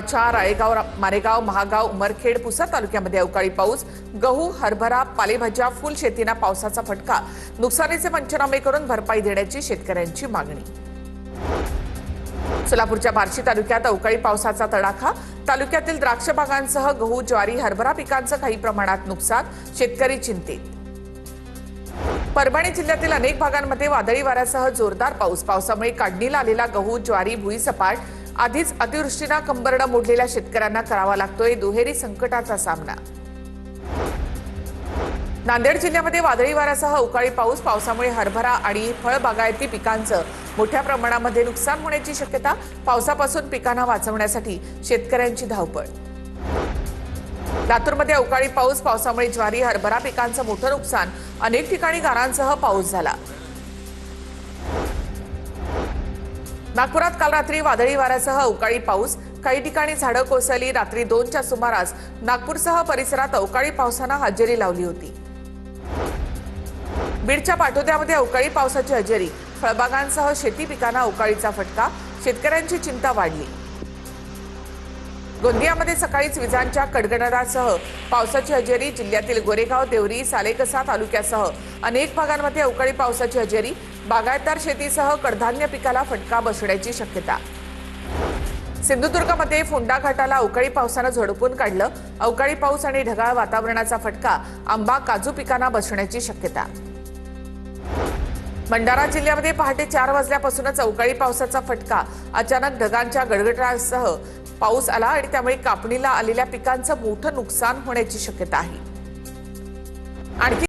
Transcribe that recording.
राळेगाव, मारेगाव, महागाव, उमरखेड, पुसद तालुक्यामध्ये अवकाळी पाऊस. गहू, हरभरा, पालेभाज्या, फुल शेतींना पावसाचा फटका. नुकसानीचे पंचनामे करून भरपाई देण्याची शेतकऱ्यांची मागणी. सोलापूरच्या बार्शी तालुक्यात अवकाळी पावसाचा तडाखा. तालुक्यातील द्राक्ष बागांसह गहू, ज्वारी, हरभरा पिकांचं काही प्रमाणात नुकसान. शेतकरी चिंतेत. परभणी जिल्ह्यातील अनेक भागांमध्ये वादळी वाऱ्यासह जोरदार पाऊस. पावसामुळे काढणीला आलेला गहू, ज्वारी भुईसपाट. आधीच अतिवृष्टीने कंबरडा मोडलेल्या शेतकऱ्यांना करावा लागतोय दुहेरी संकटाचा सामना. नांदेड जिल्ह्यामध्ये वादळी वाऱ्यासह अवकाळी पाऊस. पावसामुळे हरभरा आणि फळबागायती पिकांचं मोठ्या प्रमाणामध्ये नुकसान होण्याची शक्यता. पावसापासून पिकांना वाचवण्यासाठी शेतकऱ्यांची धावपळ. लातूरमध्ये अवकाळी पाऊस. पावसामुळे ज्वारी, हरभरा पिकांचं मोठं नुकसान. अनेक ठिकाणी गारांसह पाऊस झाला. नागपुरात काल रात्री वादळी वाऱ्यासह अवकाळी पाऊस. काही ठिकाणी झाडं कोसळली. रात्री 2च्या सुमारास नागपूरसह परिसरात अवकाळी पावसानं हजेरी लावली होती. बीडच्या पाटोद्यामध्ये अवकाळी पावसाची हजेरी. फळबागांसह शेती पिकांना अवकाळीचा फटका. शेतकऱ्यांची चिंता वाढली. गोंदियामध्ये सकाळीच विजांच्या कडकडाटासह पावसाची हजेरी. जिल्ह्यातील गोरेगाव, देवरी, सालेकसा तालुक्यासह अनेक भागांमध्ये अवकाळी पावसाची हजेरी. बागायतदार शेतीसह कडधान्य पिकाला फटका बसण्याची शक्यता. सिंधुदुर्गमध्ये फोंडा घाटाला अवकाळी पावसानं झोडपून काढलं. अवकाळी पाऊस आणि ढगाळ वातावरणाचा फटका. आंबा, काजू पिकांना बसण्याची शक्यता. भंडारा जिल्ह्यामध्ये पहाटे 4 वाजल्यापासूनच अवकाळी पावसाचा फटका. अचानक ढगांच्या गडगडाटासह पाऊस आला आणि त्यामुळे कापणीला आलेल्या पिकांचं मोठं नुकसान होण्याची शक्यता आहे. आणखी